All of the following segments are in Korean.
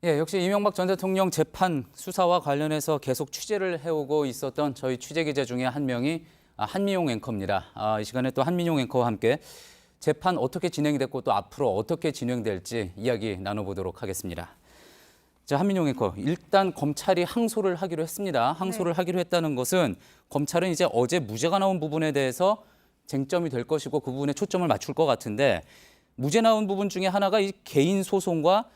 예, 역시 이명박 전 대통령 재판 수사와 관련해서 계속 취재를 해오고 있었던 저희 취재기자 중에 한 명이 한민용 앵커입니다. 이 시간에 또 한민용 앵커와 함께 재판 어떻게 진행이 됐고 또 앞으로 어떻게 진행될지 이야기 나눠보도록 하겠습니다. 자, 한민용 앵커, 일단 검찰이 항소를 하기로 했습니다. 항소를 하기로 했다는 것은 검찰은 이제 어제 무죄가 나온 부분에 대해서 쟁점이 될 것이고 그 부분에 초점을 맞출 것 같은데 무죄 나온 부분 중에 하나가 이 개인 소송과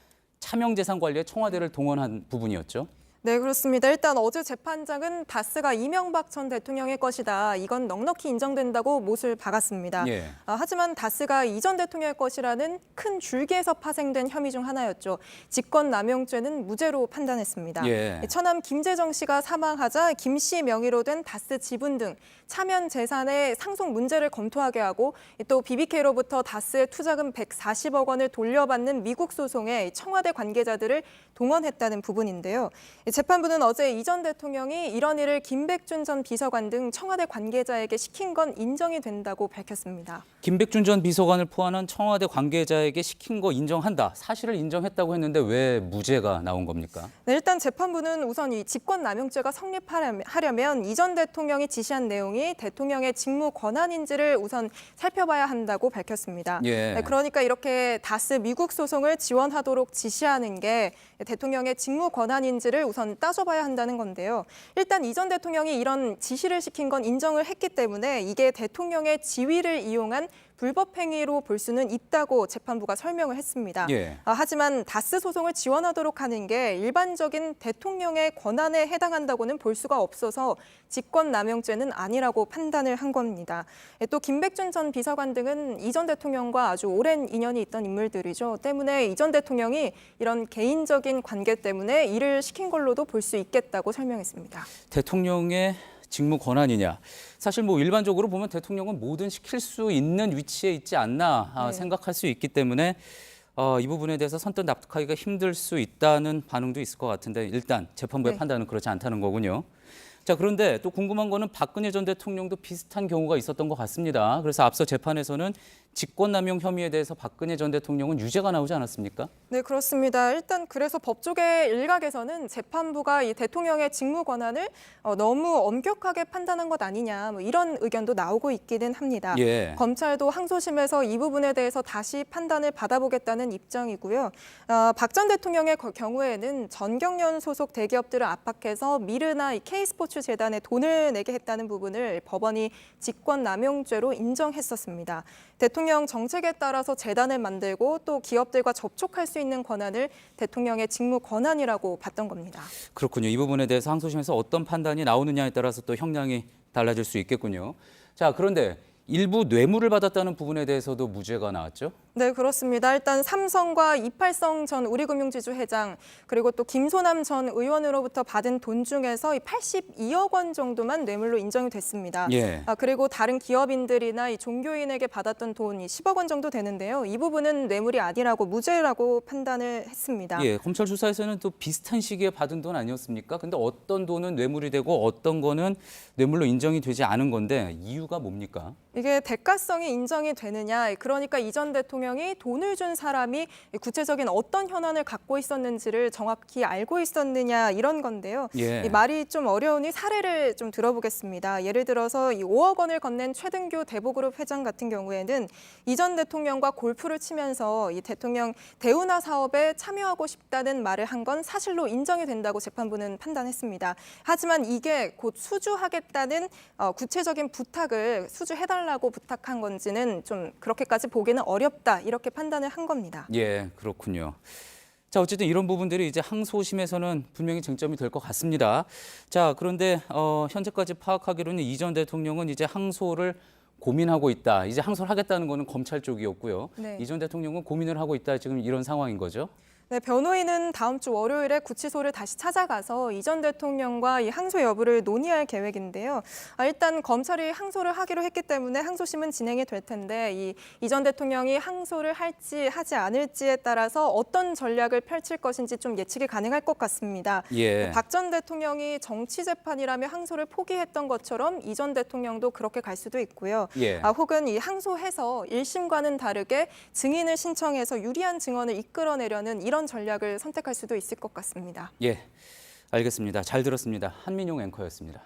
차명재산 관리에 청와대를 동원한 부분이었죠. 네, 그렇습니다. 일단 어제 재판장은 다스가 이명박 전 대통령의 것이다. 이건 넉넉히 인정된다고 못을 박았습니다. 예. 하지만 다스가 이 전 대통령의 것이라는 큰 줄기에서 파생된 혐의 중 하나였죠. 직권남용죄는 무죄로 판단했습니다. 예. 처남 김재정 씨가 사망하자 김 씨 명의로 된 다스 지분 등 차면 재산의 상속 문제를 검토하게 하고 또 BBK로부터 다스의 투자금 140억 원을 돌려받는 미국 소송에 청와대 관계자들을 동원했다는 부분인데요. 재판부는 어제 이 전 대통령이 이런 일을 김백준 전 비서관 등 청와대 관계자에게 시킨 건 인정이 된다고 밝혔습니다. 김백준 전 비서관을 포함한 청와대 관계자에게 시킨 거 인정한다. 사실을 인정했다고 했는데 왜 무죄가 나온 겁니까? 네, 일단 재판부는 우선 이 직권남용죄가 성립하려면 이 전 대통령이 지시한 내용이 대통령의 직무 권한인지를 우선 살펴봐야 한다고 밝혔습니다. 예. 네, 그러니까 이렇게 다스 미국 소송을 지원하도록 지시하는 게 대통령의 직무 권한인지를 우선 따져봐야 한다는 건데요. 일단 이 전 대통령이 이런 지시를 시킨 건 인정을 했기 때문에 이게 대통령의 지위를 이용한 불법 행위로 볼 수는 있다고 재판부가 설명을 했습니다. 예. 하지만 다스 소송을 지원하도록 하는 게 일반적인 대통령의 권한에 해당한다고는 볼 수가 없어서 직권남용죄는 아니라고 판단을 한 겁니다. 또 김백준 전 비서관 등은 이 전 대통령과 아주 오랜 인연이 있던 인물들이죠. 때문에 이 전 대통령이 이런 개인적인 관계 때문에 일을 시킨 걸로도 볼 수 있겠다고 설명했습니다. 대통령의 직무 권한이냐. 사실 뭐 일반적으로 보면 대통령은 뭐든 시킬 수 있는 위치에 있지 않나 생각할 수 있기 때문에 이 부분에 대해서 선뜻 납득하기가 힘들 수 있다는 반응도 있을 것 같은데 일단 재판부의 판단은 그렇지 않다는 거군요. 자, 그런데 또 궁금한 거는 박근혜 전 대통령도 비슷한 경우가 있었던 것 같습니다. 그래서 앞서 재판에서는 직권남용 혐의에 대해서 박근혜 전 대통령은 유죄가 나오지 않았습니까? 네, 그렇습니다. 일단 그래서 법조계 일각에서는 재판부가 이 대통령의 직무 권한을 너무 엄격하게 판단한 것 아니냐 뭐 이런 의견도 나오고 있기는 합니다. 예. 검찰도 항소심에서 이 부분에 대해서 다시 판단을 받아보겠다는 입장이고요. 박 전 대통령의 경우에는 전경련 소속 대기업들을 압박해서 미르나 이 K스포츠 재단에 돈을 내게 했다는 부분을 법원이 직권남용죄로 인정했었습니다. 대통령 정책에 따라서 재단을 만들고 또 기업들과 접촉할 수 있는 권한을 대통령의 직무 권한이라고 봤던 겁니다. 그렇군요. 이 부분에 대해서 항소심에서 어떤 판단이 나오느냐에 따라서 또 형량이 달라질 수 있겠군요. 자, 그런데 일부 뇌물을 받았다는 부분에 대해서도 무죄가 나왔죠? 네, 그렇습니다. 일단 삼성과 이팔성 전 우리금융지주 회장 그리고 또 김소남 전 의원으로부터 받은 돈 중에서 82억 원 정도만 뇌물로 인정이 됐습니다. 예. 그리고 다른 기업인들이나 이 종교인에게 받았던 돈이 10억 원 정도 되는데요. 이 부분은 뇌물이 아니라고 무죄라고 판단을 했습니다. 예, 검찰 수사에서는 또 비슷한 시기에 받은 돈 아니었습니까? 근데 어떤 돈은 뇌물이 되고 어떤 거는 뇌물로 인정이 되지 않은 건데 이유가 뭡니까? 이게 대가성이 인정이 되느냐, 그러니까 이 전 대통령이 돈을 준 사람이 구체적인 어떤 현안을 갖고 있었는지를 정확히 알고 있었느냐 이런 건데요. 예. 이 말이 좀 어려우니 사례를 좀 들어보겠습니다. 예를 들어서 이 5억 원을 건넨 최등교 대보그룹 회장 같은 경우에는 이 전 대통령과 골프를 치면서 이 대통령 대운하 사업에 참여하고 싶다는 말을 한 건 사실로 인정이 된다고 재판부는 판단했습니다. 하지만 이게 곧 수주하겠다는 구체적인 부탁을 수주해달라고 부탁한 건지는 좀 그렇게까지 보기는 어렵다 이렇게 판단을 한 겁니다. 예, 그렇군요. 자, 어쨌든 이런 부분들이 이제 항소심에서는 분명히 쟁점이 될 것 같습니다. 자, 그런데 현재까지 파악하기로는 이 전 대통령은 이제 항소를 고민하고 있다. 이제 항소를 하겠다는 거는 검찰 쪽이었고요. 네. 이 전 대통령은 고민을 하고 있다. 지금 이런 상황인 거죠? 네, 변호인은 다음 주 월요일에 구치소를 다시 찾아가서 이 전 대통령과 이 항소 여부를 논의할 계획인데요. 일단 검찰이 항소를 하기로 했기 때문에 항소심은 진행이 될 텐데 이 전 대통령이 항소를 할지 하지 않을지에 따라서 어떤 전략을 펼칠 것인지 좀 예측이 가능할 것 같습니다. 예. 박 전 대통령이 정치 재판이라며 항소를 포기했던 것처럼 이 전 대통령도 그렇게 갈 수도 있고요. 예. 혹은 이 항소해서 1심과는 다르게 증인을 신청해서 유리한 증언을 이끌어내려는 이런 이런 전략을 선택할 수도 있을 것 같습니다. 예, 알겠습니다. 잘 들었습니다. 한민용 앵커였습니다.